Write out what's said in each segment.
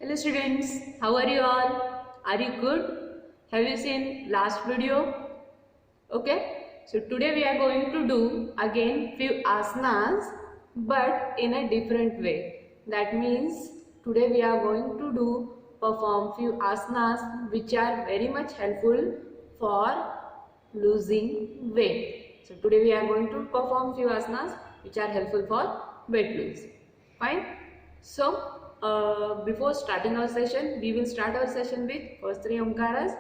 Hello students, how are you all? Are you good? Have you seen last video? Okay, so today we are going to do again few asanas but in a different way. That means today we are going to perform few asanas which are very much helpful for losing weight. So today we are going to perform few asanas which are helpful for weight loss. Fine. So before starting our session, we will start our session with first three omkaras.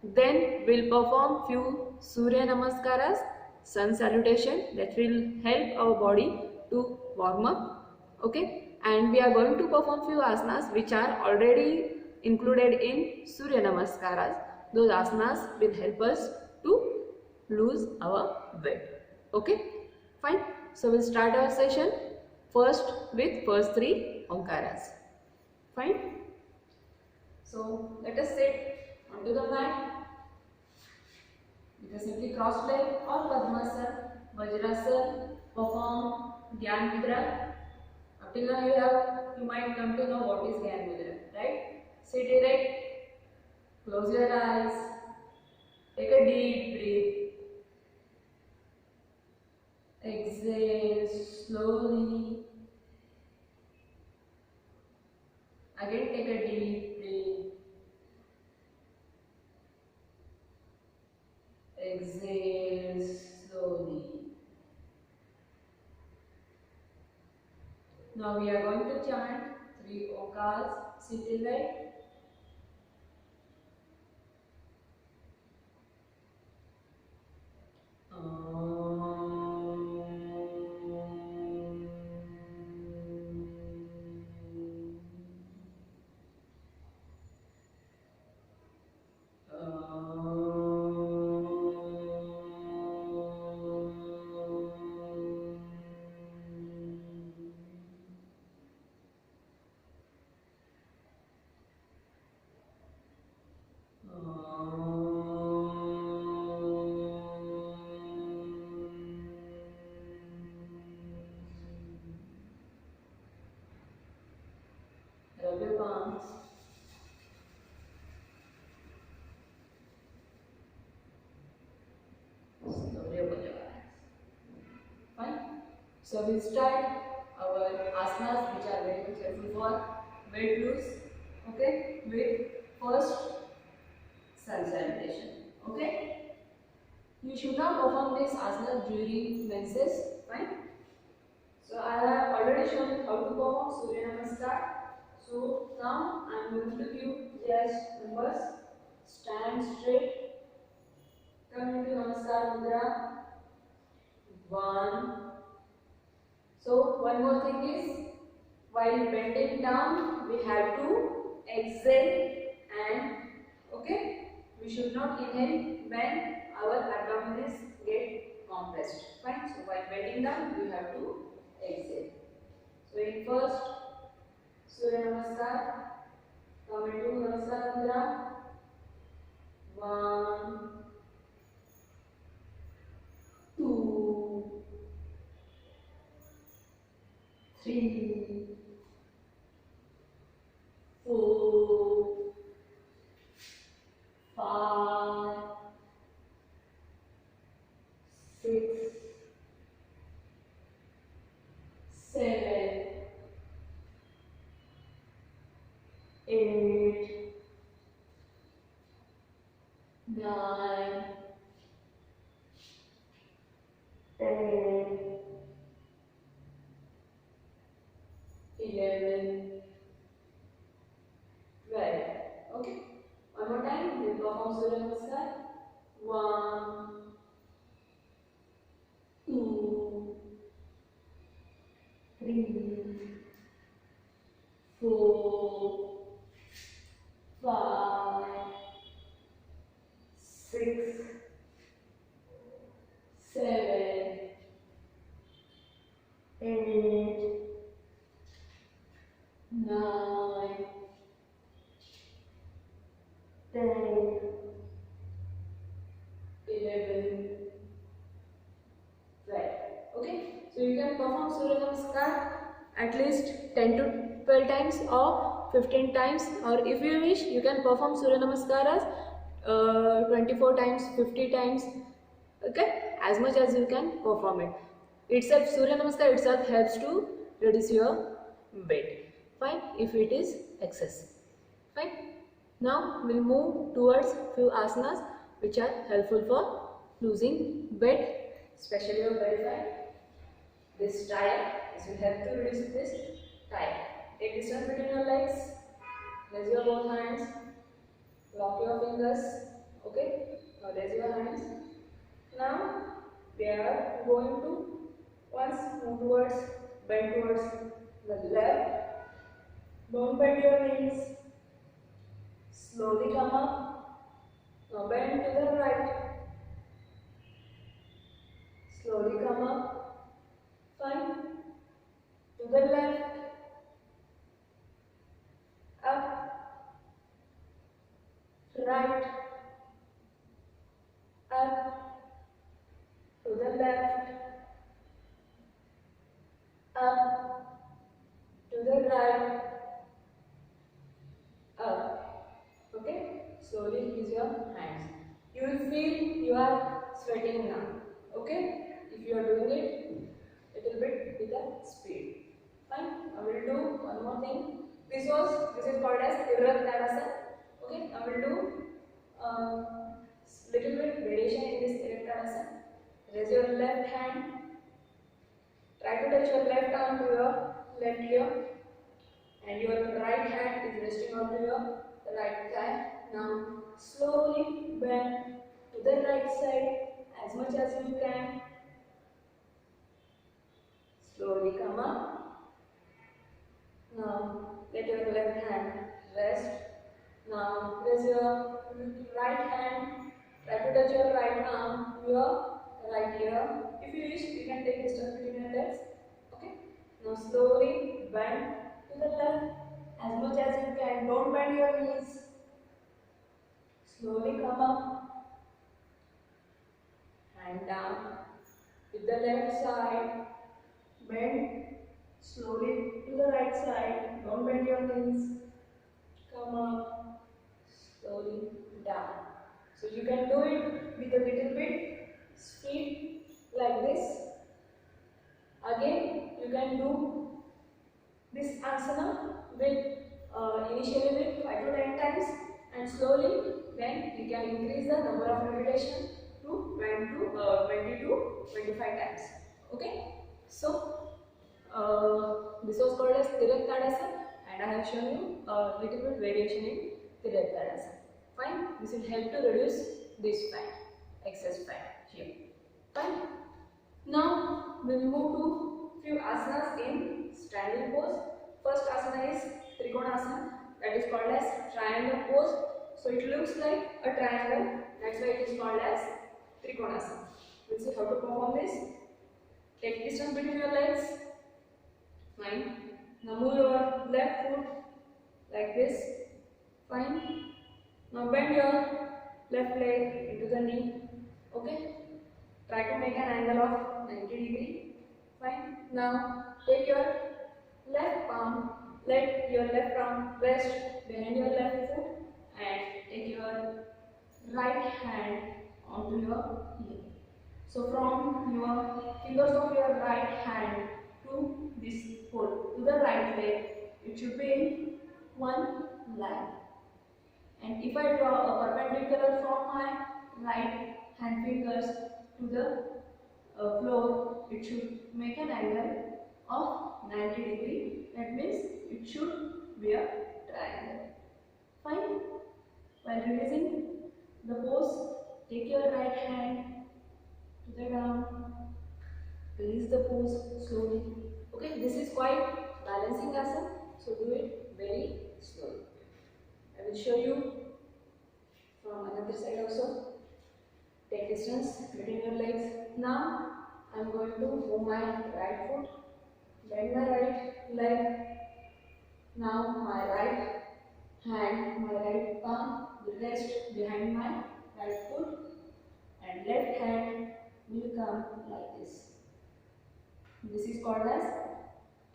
Then we'll perform few Surya Namaskaras, sun salutation that will help our body to warm up. Okay, and we are going to perform few asanas which are already included in Surya Namaskaras. Those asanas will help us to lose our weight. Okay, fine. So we'll start our session first with first three omkaras. Fine. So let us sit onto the mat with a simply crossed leg or Padmasana, Vajrasana. Perform Dhyan Mudra. Up till now you might come to know what is Dhyan Mudra, right? Sit erect, close your eyes, take a deep breath, exhale slowly. Again take a deep breath, exhale slowly. Now we are going to chant 3 Omkars. Sit erect. Rub your palms. Slowly open your eyes. Fine. So we'll start our asanas which are very much helpful for weight loss. Okay, with first sun salutation. Okay. You should not perform this asana during menses. Fine. So I have already shown you how to perform Surya Namaskar. So now I am going to give just numbers. Stand straight. Come into Namaskar Mudra. 1. So one more thing is, while bending down, we have to exhale and we should not inhale when our abdomen get compressed. Fine. So while bending down, you have to exhale. So in first Surya Namaskar, come into Namaskar Mudra. 1, 2, 3, 4, 5, 6, 7, 8, 9, 10, 11, 12. Okay. One more time. We'll perform Surya Namaskar. 1, 2, 3, 4, 5, 6, 7, 8, 9, 10, 11, 12. Okay, so you can perform Surya Namaskar at least 10 to 12 times or 15 times, or if you wish you can perform Surya Namaskaras 24 times, 50 times, okay, as much as you can perform it. Itself, Surya Namaskar itself helps to reduce your weight, fine, if it is excess, fine. Now we'll move towards few asanas which are helpful for losing weight, especially your belly fat. This tire, this will help to reduce this tire. Take distance between your legs, raise your both hands, lock your fingers, okay, now raise your hands. Now we are going to once move towards, bend towards the left, don't bend your knees, slowly come up, now bend to the right, slowly come up, fine, to the left, up, right, up, to the left, up, to the right, up, okay, slowly release your hands. You will feel you are sweating now, okay, if you are doing it little bit with a speed, fine. I will do one more thing. This is called as Tirrak Tadasana, okay. I will do little bit variation in this Tirrak Tadasana. Raise your left hand, try to touch your left arm to your left ear, and your right hand is resting onto your right thigh. Now slowly bend to the right side as much as you can. Slowly come up. Now let your left hand rest. Now raise your right hand. Try to touch your right arm to your right ear. If you wish, you can take distance between your legs. Okay. Now slowly bend to the left as much as you can. Don't bend your knees. Slowly come up. Hand down. With the left side, bend slowly to the right side. Don't bend your knees. Come up. Slowly down. So you can do it with a little bit speed like this. Again, you can do this asana with initially with 5 to 10 times, and slowly then you can increase the number of repetition to 20 to 25 times. Okay. So this was called as Tirrak Tadasana, and I have shown you a little bit variation in Tirrak Tadasana. Fine. This will help to reduce this fat, excess fat here. Fine. Now we will move to few asanas in standing pose. First asana is Trikonasana, that is called as triangle pose. So it looks like a triangle, that's why it is called as Trikonasana. We will see how to perform this. Take distance between your legs. Fine. Now move your left foot like this. Fine. Now bend your left leg into the knee. Okay. Try to make an angle of 90 degree. Fine. Now take your left palm, let your left arm rest behind your left foot, and take your right hand onto your ear. So from your fingers of your right hand to this foot, to the right leg, it should be in one line. And if I draw a perpendicular from my right hand fingers to the floor, it should make an angle of 90 degree. That means it should be a triangle. Fine. While releasing the pose, take your right hand to the ground. Release the pose slowly. Okay, this is quite balancing asana, so do it very slowly. I will show you from another side also. Take distance between your legs. Now I am going to move my right foot, bend my right leg. Now my right hand, my right palm will rest behind my right foot, and left hand will come like this. This is called as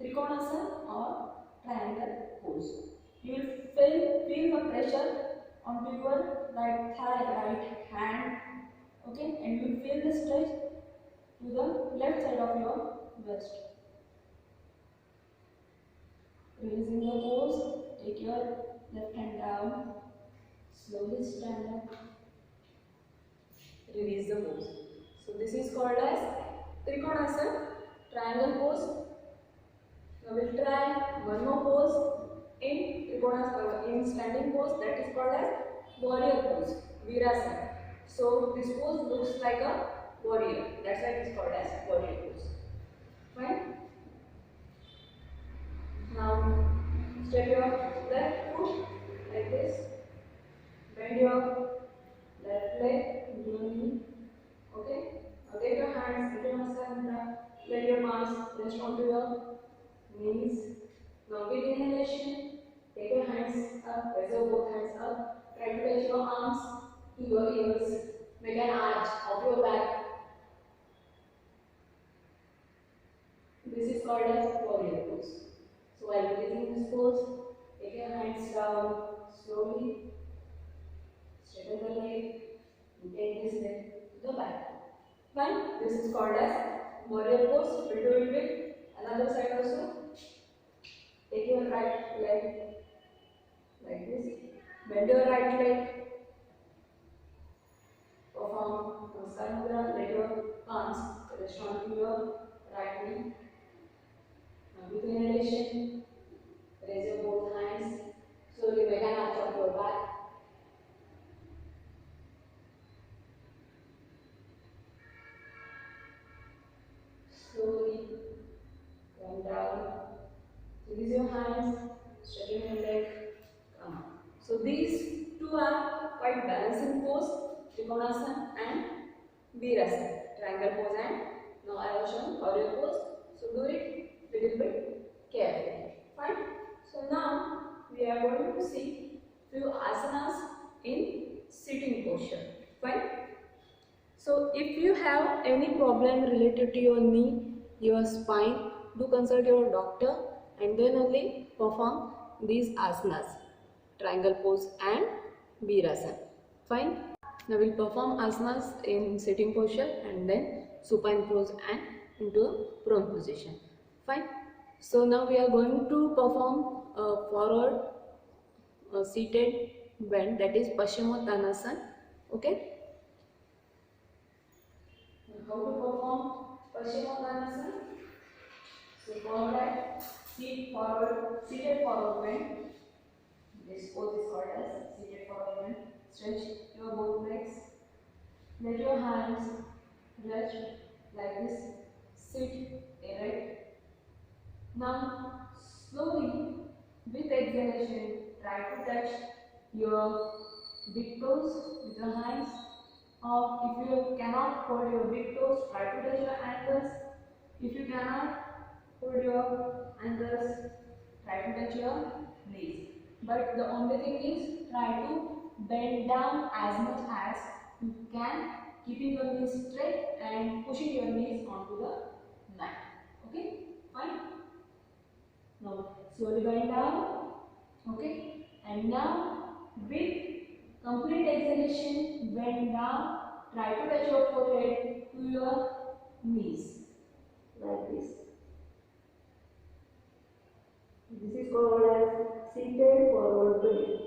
Trikonasana or triangle pose. You will feel the pressure onto your right thigh, right hand. Okay, and you will feel the stretch to the left side of your breast. Releasing your pose, take your left hand down, slowly stand up, release the pose. So this is called as Trikonasana, triangle pose. Now we'll try one more pose in Trikonasana, in standing pose, that is called as warrior pose, Virasana. So this pose looks like a warrior, that's why it is called as warrior pose. Fine. Now step your left foot like this, bend your left leg into your knee. Okay. Now take your hands into your center. Let your palms rest onto your knees. Now with inhalation, take your hands up, raise your both hands up. Try to touch your arms to your ears. Make an arch of your back. This is called as warrior pose. So while releasing this pose, take your hands down slowly. Straighten the leg. And take this leg to the back. Fine. This is called as warrior pose. We'll do it with another side also. Take your right leg like this. Bend your right leg. Perform Namaskar Mudra. Let your palms rest onto your right knee. Now with inhalation, raise your both hands. Slowly make an arch of your back. Slowly come down. Release your hands. Straighten your leg. Come on. So these two are quite balancing pose, Trikonasana and Virasana, triangle pose, and now I have shown warrior pose. So do it little bit carefully. Fine. So now we are going to see few asanas in sitting posture. Fine. So if you have any problem related to your knee, your spine, do consult your doctor and then only perform these asanas, triangle pose and Virasana. Fine. Now we'll perform asanas in sitting posture and then supine pose and into a prone position. Fine. So now we are going to perform a forward seated bend, that is Paschimottanasana. Okay. How to perform Paschimottanasana? So forward, seated forward bend. This pose is called as seated forward bend. Stretch your both legs. Let your hands rest like this. Sit erect. Now slowly with exhalation, try to touch your big toes with your hands. Or if you cannot hold your big toes, try to touch your ankles. If you cannot hold your ankles, try to touch your knees. But the only thing is, try to bend down as much as you can, keeping your knees straight and pushing your knees onto the mat. Okay, fine. Now slowly bend down. Okay, and now with complete exhalation, bend down. Try to touch your forehead to your knees like this. This is called as seated forward bend.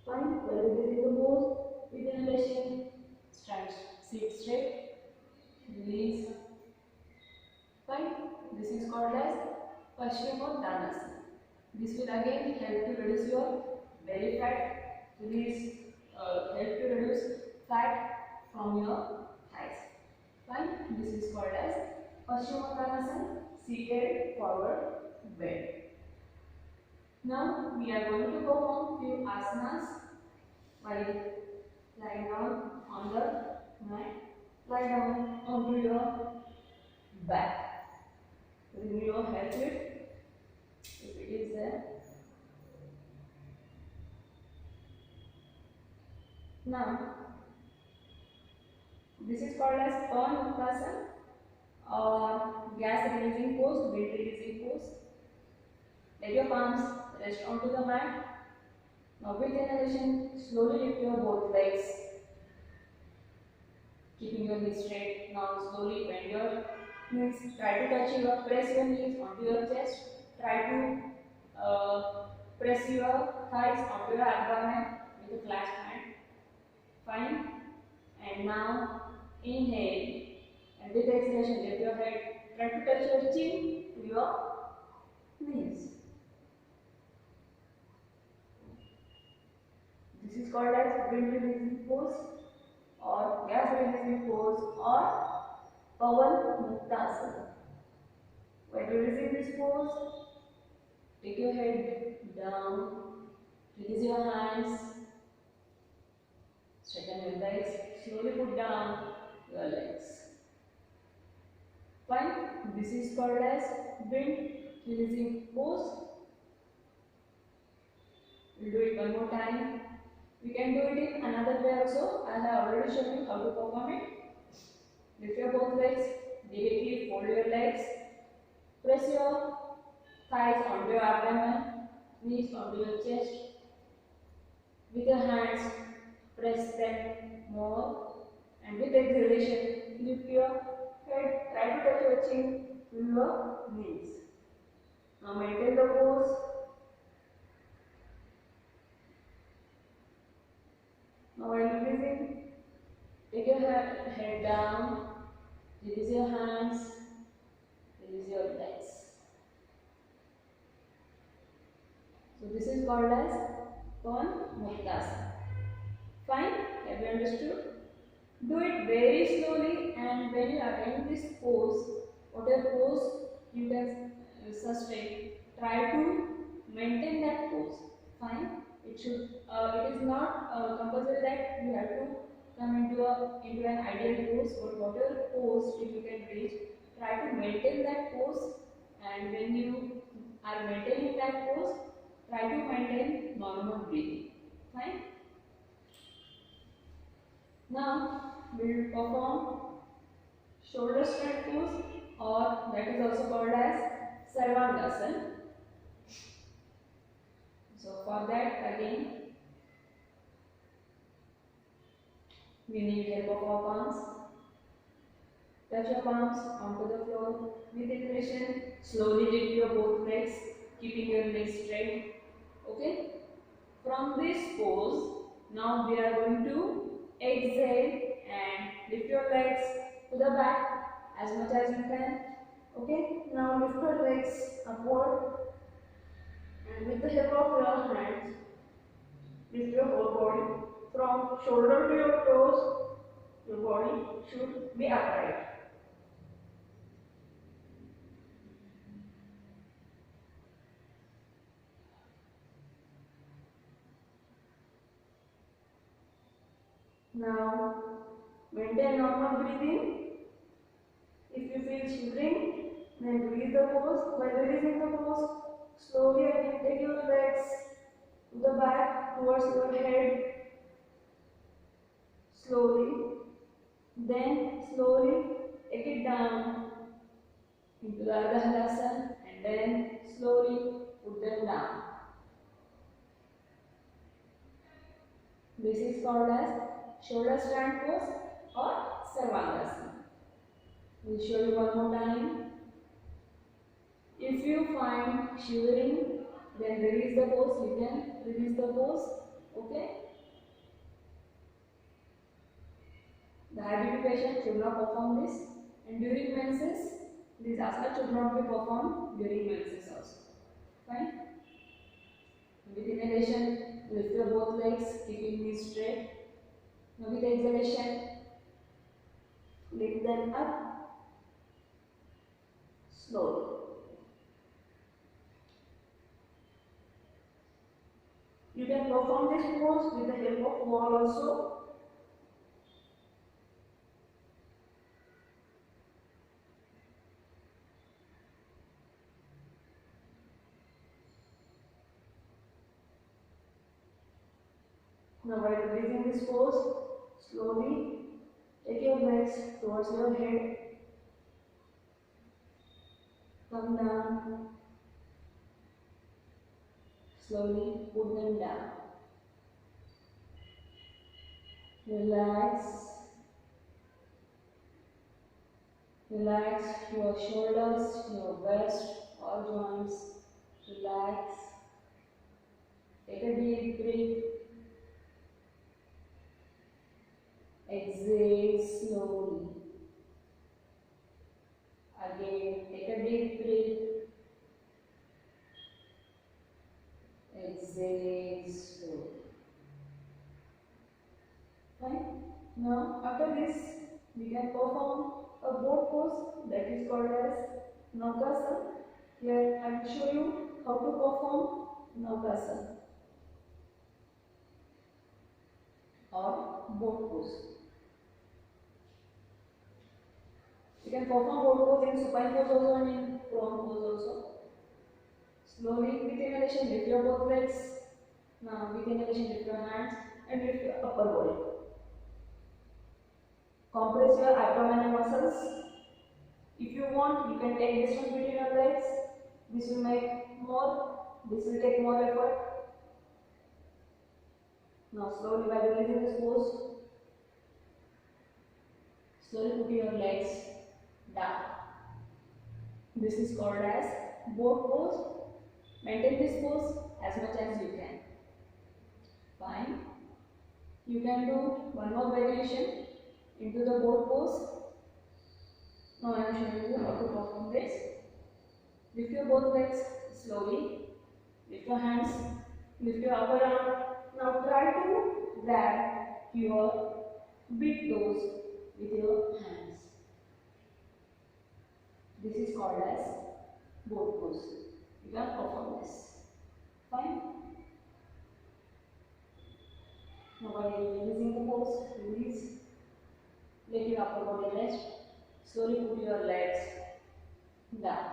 Fine. While this is the pose, with inhalation, stand, sit straight, release. Fine. This is called as Paschimottanasana. This will again help to reduce your belly fat, help to reduce fat from your thighs. Fine. This is called as Paschimottanasana, seated forward bend. Now we are going to perform few asanas while lying down on the mat. Lie down onto your back. Remove your head lift if it is there. Now this is called as Pavanuktasana or gas releasing pose, wind releasing pose. Take your palms, rest onto the mat. Now with inhalation, slowly lift your both legs, keeping your knees straight. Now slowly bend your knees. Try to touch your, press your knees onto your chest. Try to press your thighs onto your abdomen with a clasped hand. Fine. And now inhale. And with exhalation, lift your head. Try to touch your chin to your knees. This is called as wind releasing pose or gas releasing pose or Pavan Muktasana. When releasing this pose, take your head down, release your hands, straighten your legs, slowly put down your legs. Fine. This is called as wind releasing pose. We'll do it one more time. We can do it in another way also. I have already shown you how to perform it. Lift your both legs, directly fold your legs, press your thighs onto your abdomen, knees onto your chest. With your hands, press them more, and with exhalation, lift your head, try to touch your chin to your knees. Now maintain the pose. Now while releasing, take your head down, release your hands, release your legs. So this is called as Pavan Muktasana. Fine? Have you understood? Do it very slowly, and when you attain this pose, whatever pose you can sustain, try to maintain that pose. Fine? It is not compulsory that you have to come into an ideal pose, but whatever pose if you can reach, try to maintain that pose, and when you are maintaining that pose, try to maintain normal breathing. Fine? Now we will perform shoulder straight pose, or that is also called as Sarvangasana. So for that again we need help of our palms. Touch your palms onto the floor. With inhalation, slowly lift your both legs, keeping your legs straight. Okay? From this pose, now we are going to exhale and lift your legs to the back as much as you can. Okay? Now lift your legs upward, and with the help of your hands, lift your whole body from shoulder to your toes. Your body should be upright. Now maintain normal breathing. If you feel shivering, then release the pose. By releasing the pose, slowly again take your legs to the back towards your head. Slowly. Then slowly take it down into the Ardha Halasana, and then slowly put them down. This is called as shoulder stand pose or Sarvangasana. We'll show you one more time. If you find shivering, then release the pose. You can release the pose. Okay? The diabetic patient should not perform this, and during menses, this asana should not be performed during menses also. Fine? With inhalation, lift your both legs, keeping knees straight. Now with exhalation, lift them up slowly. You can perform this pose with the help of wall also. Now while releasing this pose, slowly take your legs towards your head. Come down. Slowly put them down. Relax. Relax your shoulders, your waist, all joints. Relax. Take a deep breath. Exhale slowly. Again, take a deep breath. Exhale slowly. Fine. Now, after this, we can perform a boat pose that is called as Naukasana. Here, I will show you how to perform Naukasana or boat pose. You can perform boat pose in supine pose also and in prone pose also. Slowly, with inhalation, lift your both legs. Now, with inhalation, lift your hands and lift your upper body. Compress your abdominal muscles. If you want, you can take distance between your legs. This will make more, this will take more effort. Now slowly by releasing this pose, slowly put your legs down. This is called as boat pose. Maintain this pose as much as you can. Fine. You can do one more variation into the boat pose. Now I am showing you how to perform this. Lift your both legs slowly. Lift your hands. Lift your upper arm. Now try to grab your big toes with your hands. This is called as boat pose. You can perform this. Fine. Now while releasing the pose, release. Let your upper body rest. Slowly put your legs down.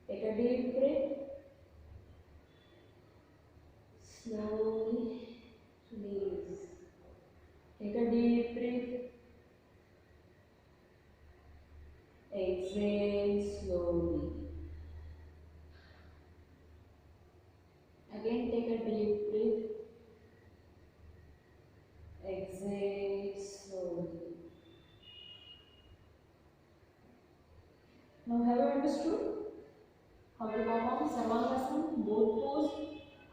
Take a deep breath. Slowly release. Take a deep breath. Exhale slowly. Again take a deep breath. Exhale slowly. Now have you understood how to perform Sarvangasana, boat pose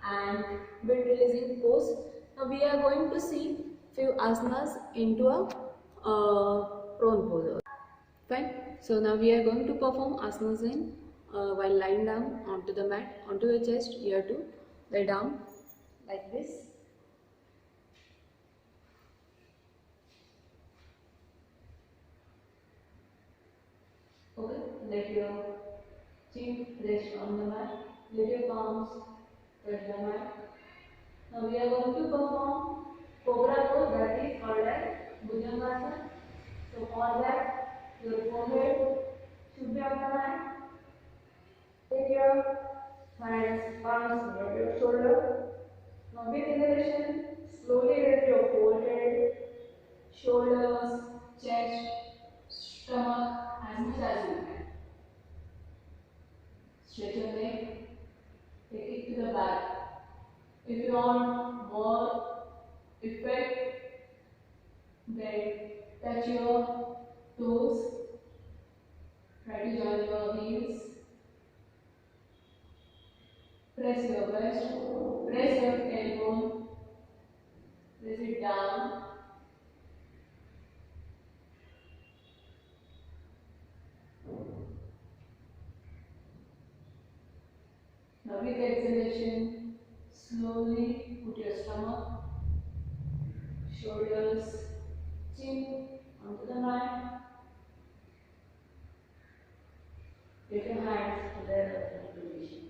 and wind releasing pose? Now we are going to see few asanas into a prone pose. Fine. So now we are going to perform asanas in while lying down onto the mat, onto your chest. You have to lie down like this. Okay. Let your chin rest on the mat. Let your palms touch the mat. Now we are going to perform cobra pose, that is called as Bhujangasana. So for that, your forehead should be on the mat. Take your hands, palms near your shoulder. Now with inhalation, slowly raise your forehead, shoulders, chest, stomach as much as you can. Stretch your neck, take it to the back. If you want more effect, then touch your toes, try to join your heels. Press your breast, press your tailbone, press it down. Now with exhalation, slowly put your stomach, shoulders, chin onto the mat. Take your hands to the upright position.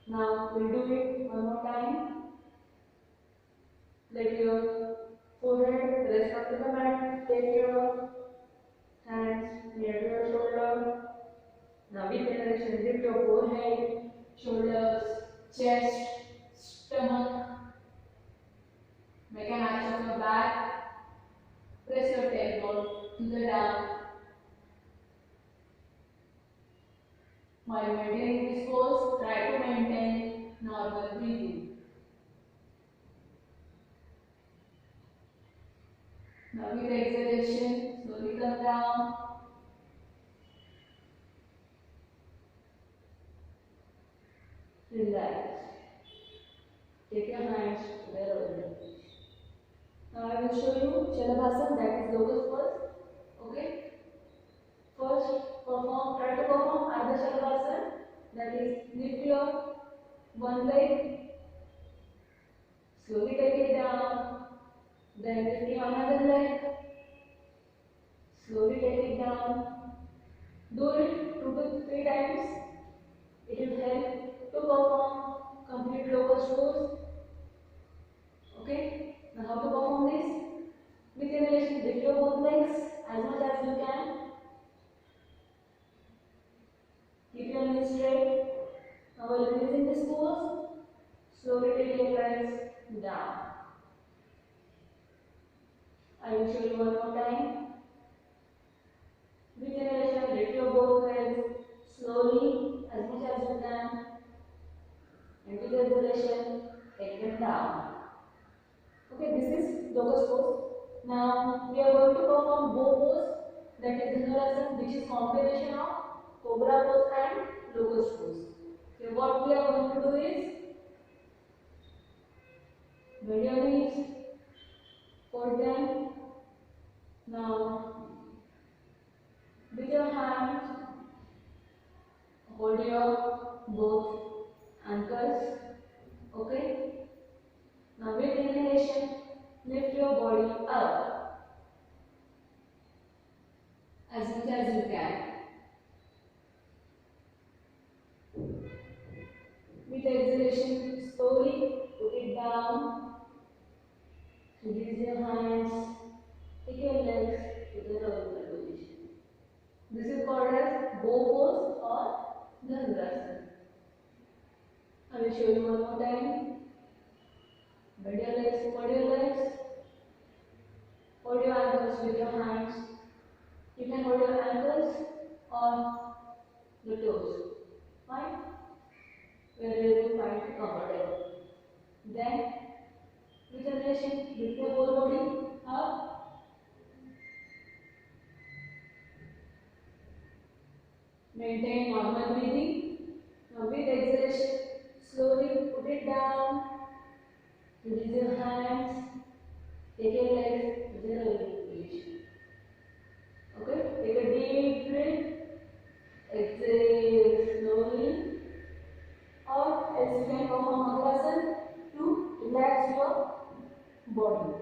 Now we'll do it one more time. Let your forehead rest onto the mat. Take your hands near to your shoulder. Now with inhalation, lift your forehead, shoulders, chest, stomach. Make an arch of your back. Press your tailbone to the down. While maintaining this pose, Now with exhalation, slowly come down. Relax. Take your hands to their order. Now I will show you Shalabhasana, that is locust pose. Okay. First, try to perform Ardha Shalabhasana, that is lift your one leg, slowly take it down, then lift your another leg, slowly take it down. Do it 2 to 3 times. It will help to perform complete locust pose. Okay. Now how to perform this? With inhalation, lift your both legs as much as you can. Keep your knees straight. Now while releasing this pose, slowly take your legs down. I will show you one more time. With inhalation, lift your both legs slowly as much as you can. And with exhalation, take them down. Okay, this is locust pose. Now we are going to perform bow pose, that is Dhanurasana, which is combination of cobra pose and locust pose. So what we are going to do is bend your knees, fold them. Now with your hands, hold your both ankles. Okay. Now with inhalation, lift your body up as much as you can. With exhalation, slowly put it down. Release your hands. Take your legs to the normal position. This is called as bow pose or Dhanurasana. I will show you one more time. Bend your legs, fold your legs. Hold your ankles with your hands. You can hold your ankles or the toes. Fine? Wherever you find comfortable. Then, with inhalation, lift your whole body up. Maintain normal breathing. Now, with exhalation, slowly put it down. Release your hands. Take your legs to the rolling position. Okay? Take a deep breath. Exhale slowly. Or else you can perform Magrasana to relax your body.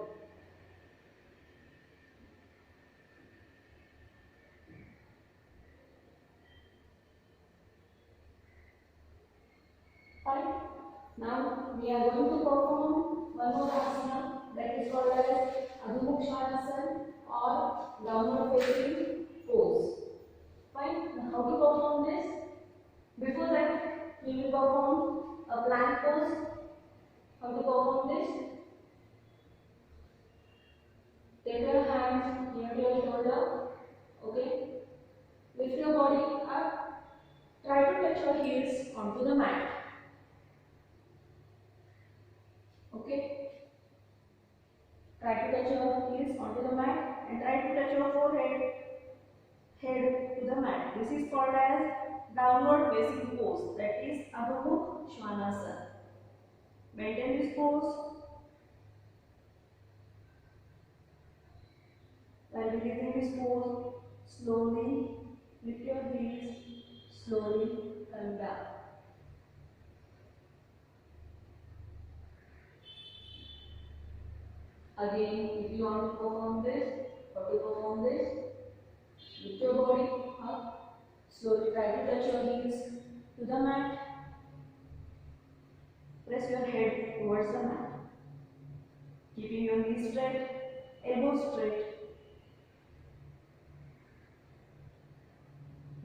Fine. Now we are going to perform one more asana, that is called as Adho Mukha Svanasana or downward facing pose. Fine. Now how to perform this? Before that, we will perform a plank pose. How to perform this? Take your hands near to your shoulder. Okay. Lift your body up. Try to touch your heels onto the mat. Okay. Try to touch your heels onto the mat and try to touch your forehead, head to the mat. This is called as downward facing pose, that is Adho Mukha Svanasana. Maintain this pose. While releasing this pose, slowly lift your heels, slowly come down. Again, if you want to perform this, lift your body up. Slowly try to touch your heels to the mat. Press your head towards the mat. Keeping your knees straight, elbows straight.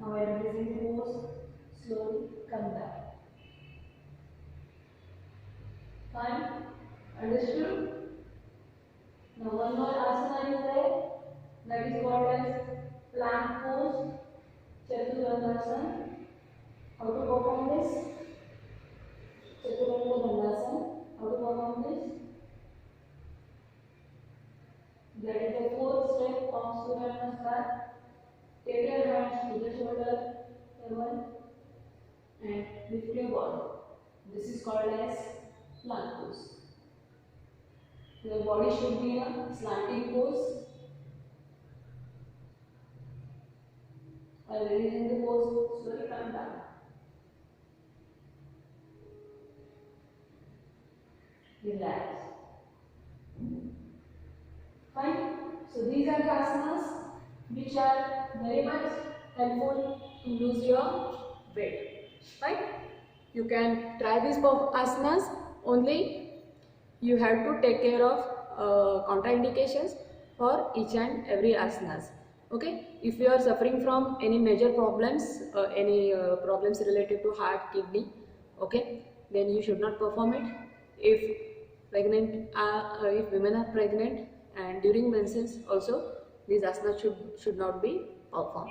Now while releasing the pose, slowly come down. Fine? Understood? Now one more asana is there, that is called as plank pose, Chaturangasana. How to perform this? Chaturanga Dandasana. How to perform this? That is the pose and lift your body. This is called as plank pose. Your body should be in a slanting pose. While releasing the pose, slowly come down. Relax. Fine. So these are the asanas which are very much helpful to lose your weight. Fine. You can try these asanas, only you have to take care of contraindications for each and every asanas. Okay. If you are suffering from any major problems, any problems related to heart, kidney, okay, then you should not perform it. If if women are pregnant and during menses also, these asanas should not be performed.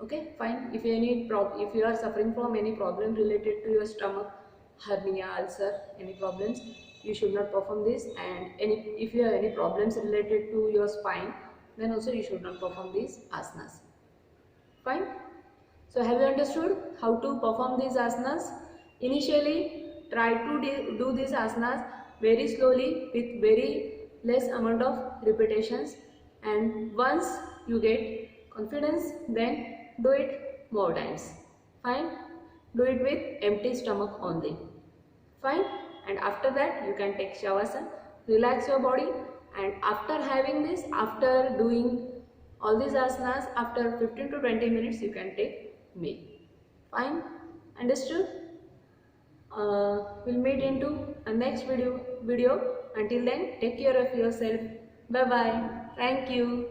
Okay, fine. If you are suffering from any problem related to your stomach, hernia, ulcer, any problems, you should not perform this. And if you have any problems related to your spine, then also you should not perform these asanas. Fine. So have you understood how to perform these asanas? Initially, try to do these asanas very slowly with very less amount of repetitions, and once you get confidence, then do it more times. Fine. Do it with empty stomach only. Fine. And after that you can take shavasana, relax your body, and after having this, after doing all these asanas, after 15 to 20 minutes you can take meal. Fine. Understood? We'll meet into a next video. Until then, take care of yourself. Bye bye. Thank you.